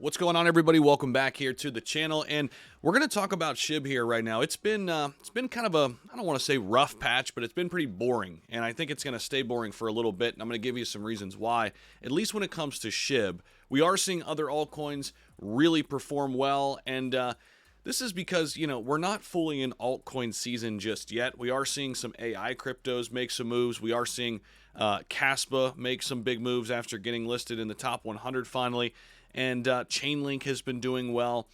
What's going on, everybody? Welcome back here to the channel, and we're going to talk about SHIB here right now. It's been kind of a, I don't want to say rough patch, but it's been pretty boring, and I think it's going to stay boring for a little bit, and I'm going to give you some reasons why. At least when it comes to SHIB, we are seeing other altcoins really perform well, and this is because, you know, we're not fully in altcoin season just yet. We are seeing some AI cryptos make some moves. We are seeing Caspa make some big moves after getting listed in the top 100 finally. And Chainlink has been doing well.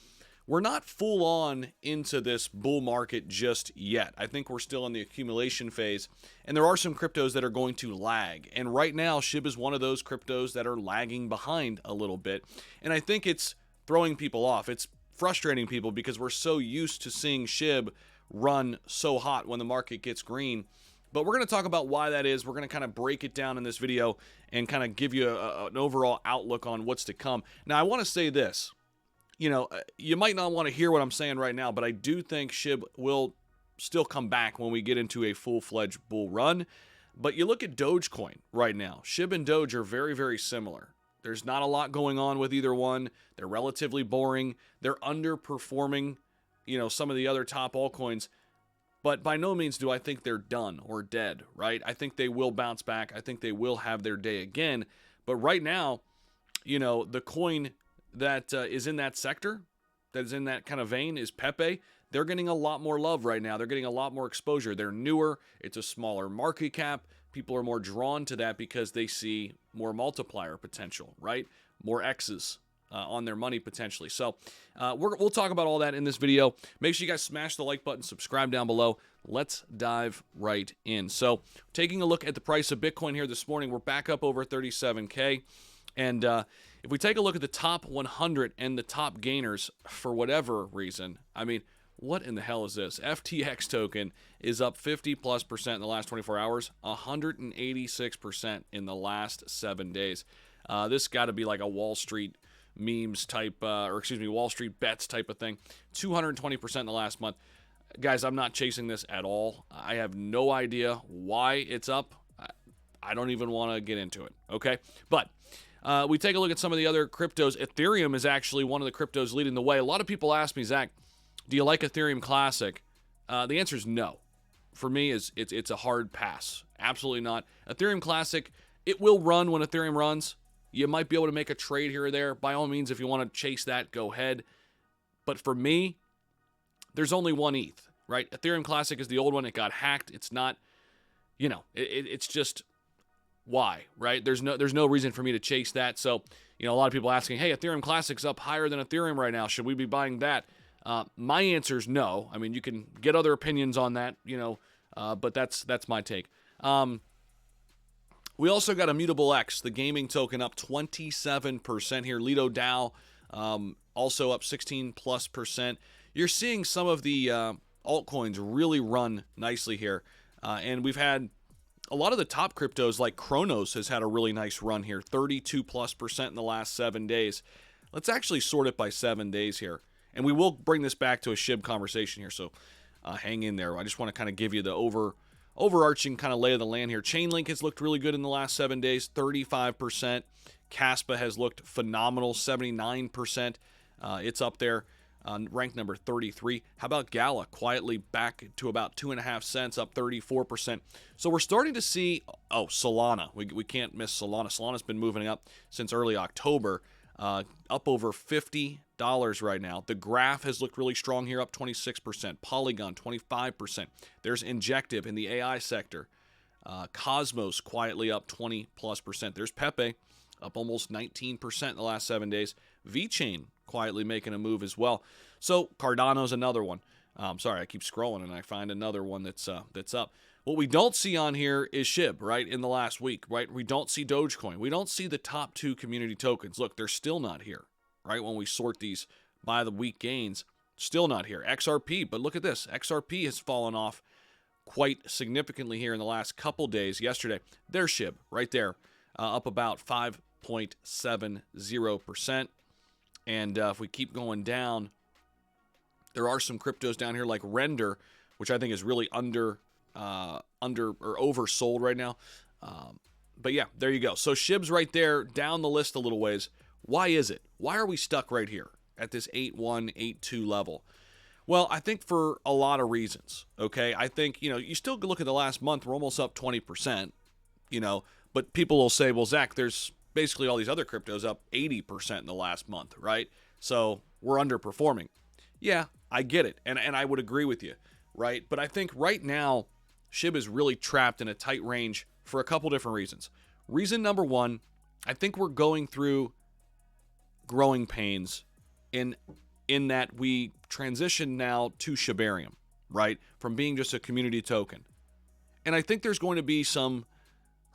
We're not full on into this bull market just yet. I think we're still in the accumulation phase, and there are some cryptos that are going to lag. And right now, SHIB is one of those cryptos that are lagging behind a little bit. And I think it's throwing people off. It's frustrating people because we're so used to seeing SHIB run so hot when the market gets green. But we're going to talk about why that is. We're going to kind of break it down in this video and kind of give you an overall outlook on what's to come. Now, I want to say this. You know, you might not want to hear what I'm saying right now, but I do think SHIB will still come back when we get into a full-fledged bull run. But you look at Dogecoin right now. SHIB and Doge are very, very similar. There's not a lot going on with either one. They're relatively boring. They're underperforming, you know, some of the other top altcoins. But by no means do I think they're done or dead, right? I think they will bounce back. I think they will have their day again. But right now, you know, the coin that is in that sector, that is in that kind of vein, is Pepe. They're getting a lot more love right now. They're getting a lot more exposure. They're newer. It's a smaller market cap. People are more drawn to that because they see more multiplier potential, right? More X's on their money potentially. So we'll talk about all that in this video. Make sure you guys smash the like button, subscribe down below. Let's dive right in. So taking a look at the price of Bitcoin here this morning, we're back up over 37K. And if we take a look at the top 100 and the top gainers, for whatever reason, I mean, what in the hell is this? FTX token is up 50+% in the last 24 hours, 186% in the last 7 days. This got to be like a Wall Street memes type, Wall Street bets type of thing. 220% in the last month. Guys, I'm not chasing this at all. I have no idea why it's up. I don't even want to get into it, okay? But we take a look at some of the other cryptos. Ethereum is actually one of the cryptos leading the way. A lot of people ask me, Zach, do you like Ethereum Classic? The answer is no. For me, it's a hard pass. Absolutely not. Ethereum Classic, it will run when Ethereum runs. You might be able to make a trade here or there. By all means, if you want to chase that, go ahead. But for me, there's only one ETH, right? Ethereum Classic is the old one. It got hacked. It's not, you know, it's just why, right? There's no reason for me to chase that. So, you know, a lot of people asking, hey, Ethereum Classic's up higher than Ethereum right now. Should we be buying that? My answer is no. I mean, you can get other opinions on that, you know, but that's my take. We also got Immutable X, the gaming token, up 27% here. Lido DAO also up 16+%. You're seeing some of the altcoins really run nicely here. And we've had a lot of the top cryptos like Kronos has had a really nice run here, 32+% in the last 7 days. Let's actually sort it by 7 days here. And we will bring this back to a SHIB conversation here, so hang in there. I just want to kind of give you the overarching kind of lay of the land here. Chainlink has looked really good in the last 7 days, 35%. Caspa has looked phenomenal, 79%. It's up there, ranked number 33. How about Gala? Quietly back to about 2.5 cents, up 34%. So we're starting to see, Solana. We can't miss Solana. Solana's been moving up since early October, up over $50 right now. The Graph has looked really strong here, up 26%. Polygon, 25%. There's Injective in the AI sector. Cosmos quietly up 20+%. There's Pepe, up almost 19% in the last 7 days. VeChain quietly making a move as well. So Cardano's another one. Sorry, I keep scrolling and I find another one that's up. What we don't see on here is SHIB, right, in the last week, right? We don't see Dogecoin. We don't see the top 2 community tokens. Look, they're still not here, right? When we sort these by the week gains, still not here. XRP, but look at this. XRP has fallen off quite significantly here in the last couple days. Yesterday, there's SHIB right there, up about 5.70%. And if we keep going down, there are some cryptos down here like Render, which I think is really under or oversold right now. But yeah, there you go. So SHIB's right there down the list a little ways. Why is it? Why are we stuck right here at this 8.1, 8.2 level? Well, I think for a lot of reasons, okay? I think, you still look at the last month, we're almost up 20%, but people will say, well, Zach, there's basically all these other cryptos up 80% in the last month, right? So we're underperforming. Yeah, I get it, and I would agree with you, right? But I think right now, SHIB is really trapped in a tight range for a couple different reasons. Reason number one, I think we're going through growing pains in that we transition now to Shibarium, right? From being just a community token. And I think there's going to be some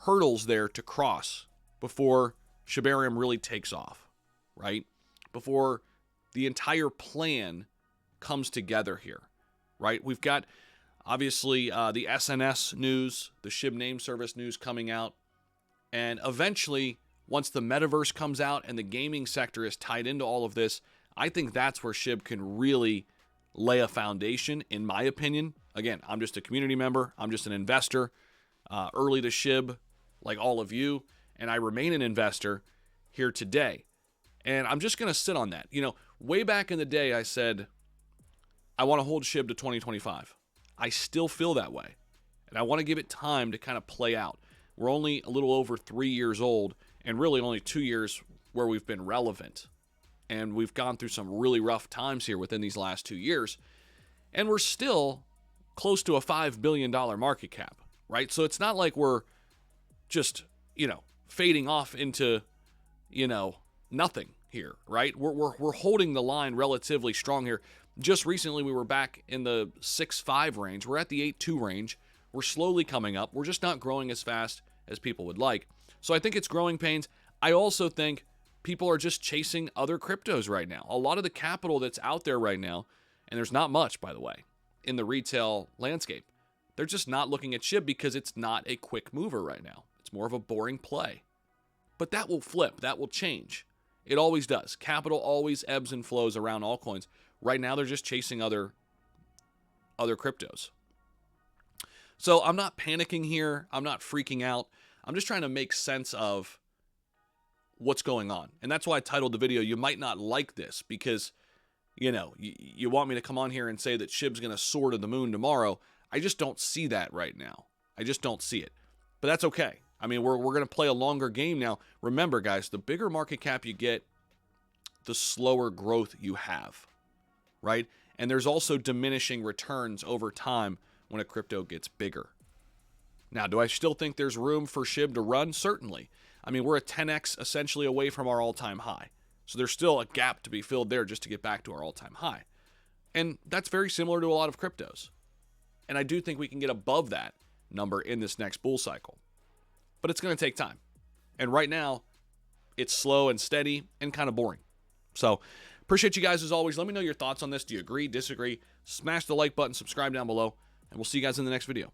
hurdles there to cross before Shibarium really takes off, right? Before the entire plan comes together here, right? We've got, obviously, the SNS news, the SHIB name service news coming out. And eventually, once the metaverse comes out and the gaming sector is tied into all of this, I think that's where SHIB can really lay a foundation, in my opinion. Again, I'm just a community member. I'm just an investor, early to SHIB, like all of you, and I remain an investor here today. And I'm just going to sit on that. Way back in the day, I said, I want to hold SHIB to 2025. I still feel that way, and I want to give it time to kind of play out. We're only a little over 3 years old, and really only 2 years where we've been relevant. And we've gone through some really rough times here within these last 2 years. And we're still close to a $5 billion market cap, right? So it's not like we're just, fading off into, nothing here, right? We're holding the line relatively strong here. Just recently, we were back in the 6.5 range. We're at the 8.2 range. We're slowly coming up. We're just not growing as fast as people would like. So I think it's growing pains. I also think people are just chasing other cryptos right now. A lot of the capital that's out there right now, and there's not much, by the way, in the retail landscape, they're just not looking at SHIB because it's not a quick mover right now. It's more of a boring play. But that will flip. That will change. It always does. Capital always ebbs and flows around altcoins. Right now, they're just chasing other cryptos. So I'm not panicking here. I'm not freaking out. I'm just trying to make sense of what's going on. And that's why I titled the video, You Might Not Like This, because, you want me to come on here and say that SHIB's going to soar to the moon tomorrow. I just don't see that right now. I just don't see it. But that's okay. I mean, we're going to play a longer game now. Remember, guys, the bigger market cap you get, the slower growth you have, right? And there's also diminishing returns over time when a crypto gets bigger. Now, do I still think there's room for SHIB to run? Certainly. I mean, we're a 10x essentially away from our all-time high. So there's still a gap to be filled there just to get back to our all-time high. And that's very similar to a lot of cryptos. And I do think we can get above that number in this next bull cycle. But it's going to take time. And right now, it's slow and steady and kind of boring. So appreciate you guys as always. Let me know your thoughts on this. Do you agree, disagree? Smash the like button, subscribe down below, and we'll see you guys in the next video.